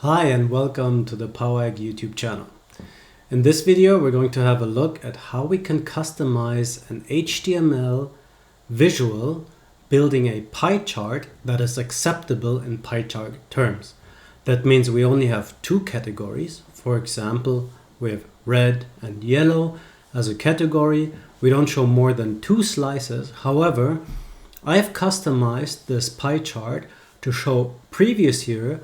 Hi and welcome to the PowerEgg YouTube channel. In this video we're going to have a look at how we can customize an HTML visual building a pie chart that is acceptable in pie chart terms. That means we only have two categories. For example, we have red and yellow as a category. We don't show more than two slices. However, I've customized this pie chart to show previous year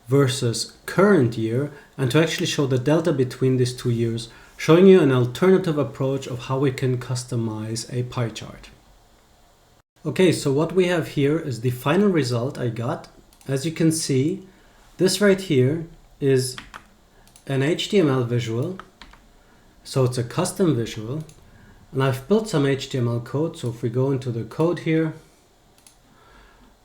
versus current year and to actually show the delta between these 2 years, showing you an alternative approach of how we can customize a pie chart. Okay, so what we have here is the final result I got. As you can see, this right here is an HTML visual. So it's a custom visual and I've built some HTML code. So if we go into the code here,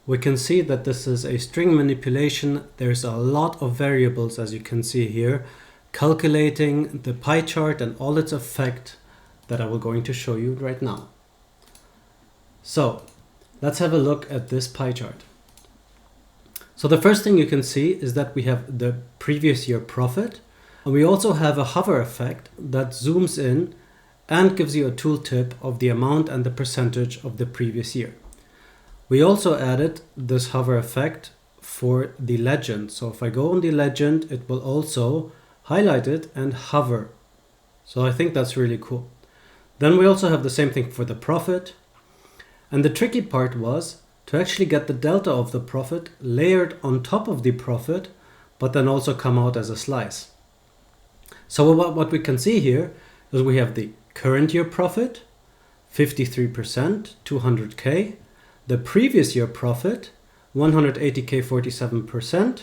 we can see that this is a string manipulation. There's a lot of variables, as you can see here, calculating the pie chart and all its effect that I will going to show you right now. So let's have a look at this pie chart. So the first thing you can see is that we have the previous year profit, and we also have a hover effect that zooms in and gives you a tooltip of the amount and the percentage of the previous year. We also added this hover effect for the legend. So if I go on the legend, it will also highlight it and hover. So I think that's really cool. Then we also have the same thing for the profit. And the tricky part was to actually get the delta of the profit layered on top of the profit, but then also come out as a slice. So what we can see here is we have the current year profit, 53%, 200K. The previous year profit, 180K, 47%,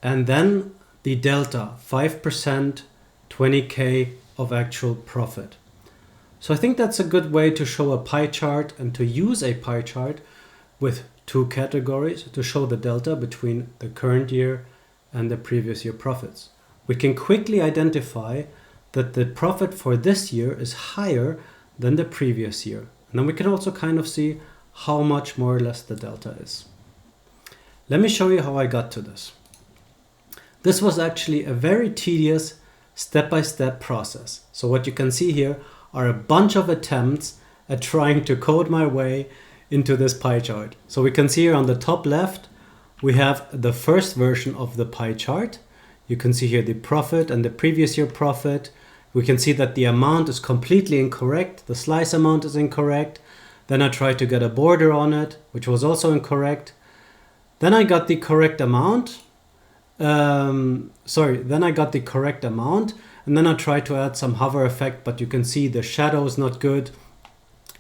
and then the delta, 5%, 20K of actual profit. So I think that's a good way to show a pie chart and to use a pie chart with two categories to show the delta between the current year and the previous year profits. We can quickly identify that the profit for this year is higher than the previous year. And then we can also kind of see how much more or less the delta is. Let me show you how I got to this. This was actually a very tedious step-by-step process. So what you can see here are a bunch of attempts at trying to code my way into this pie chart. So we can see here on the top left, we have the first version of the pie chart. You can see here the profit and the previous year profit. We can see that the amount is completely incorrect. The slice amount is incorrect. Then I tried to get a border on it, which was also incorrect. Then I got the correct amount. Then I got the correct amount. And then I tried to add some hover effect, but you can see the shadow is not good.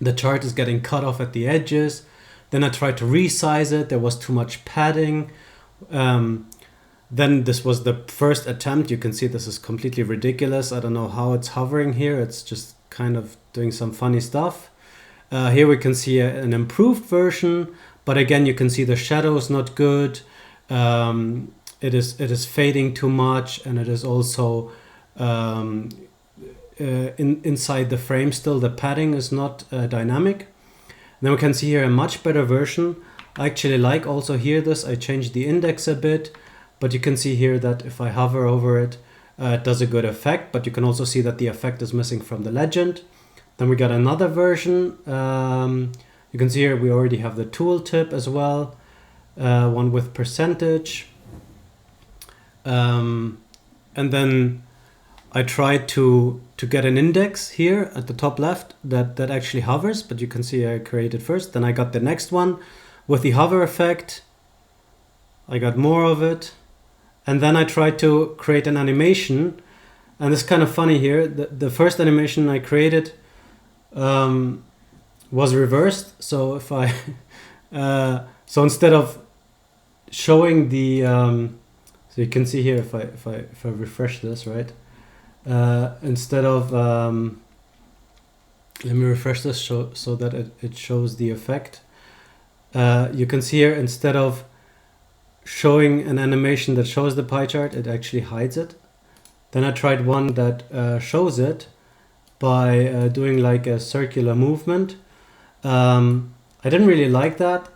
The chart is getting cut off at the edges. Then I tried to resize it. There was too much padding. Then this was the first attempt. You can see this is completely ridiculous. I don't know how it's hovering here. It's just kind of doing some funny stuff. Here we can see an improved version, but again you can see the shadow is not good. It is fading too much, and it is also inside the frame still. The padding is not dynamic. And then we can see here a much better version. I actually like also here this. I changed the index a bit, but you can see here that if I hover over it, it does a good effect. But you can also see that the effect is missing from the legend. Then we got another version. You can see here we already have the tooltip as well, one with percentage. And then I tried to get an index here at the top left that actually hovers, but you can see I created first. Then I got the next one with the hover effect. I got more of it. And then I tried to create an animation. And it's kind of funny here. The first animation I created was reversed. So if I so instead of showing the so you can see here if I refresh this, right, instead of let me refresh this so that it shows the effect. You can see here instead of showing an animation that shows the pie chart, it actually hides it. Then I tried one that shows it by doing like a circular movement. I didn't really like that.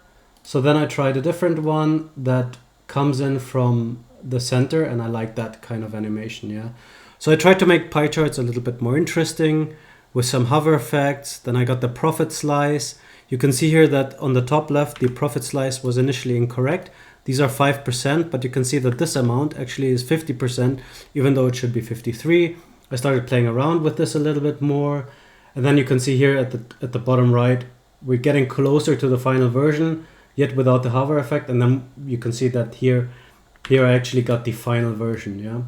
So then I tried a different one that comes in from the center, and I like that kind of animation, yeah. So I tried to make pie charts a little bit more interesting with some hover effects. Then I got the profit slice. You can see here that on the top left, the profit slice was initially incorrect. These are 5%, but you can see that this amount actually is 50%, even though it should be 53. I started playing around with this a little bit more. And then you can see here at the bottom right, we're getting closer to the final version, yet without the hover effect. And then you can see that here I actually got the final version, yeah.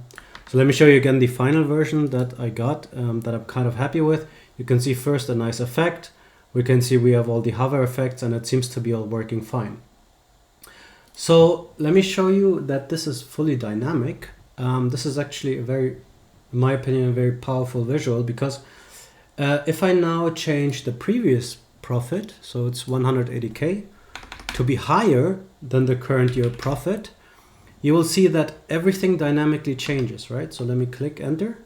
So let me show you again the final version that I got, that I'm kind of happy with. You can see first a nice effect. We can see we have all the hover effects, and it seems to be all working fine. So let me show you that this is fully dynamic. This is actually a very, in my opinion, a very powerful visual, because if I now change the previous profit, so it's 180K, to be higher than the current year profit, you will see that everything dynamically changes, right? So let me click enter.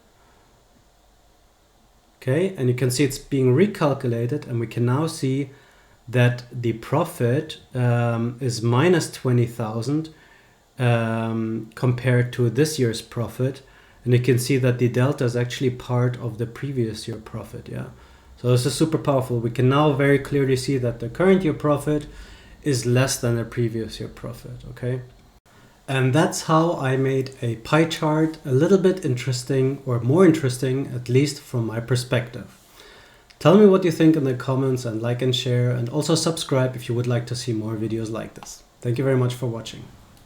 Okay, and you can see it's being recalculated, and we can now see that the profit is minus 20,000 compared to this year's profit. And you can see that the delta is actually part of the previous year profit, yeah. So this is super powerful. We can now very clearly see that the current year profit is less than the previous year profit, okay? And that's how I made a pie chart a little bit interesting, or more interesting, at least from my perspective. Tell me what you think in the comments, and like and share, and also subscribe if you would like to see more videos like this. Thank you very much for watching.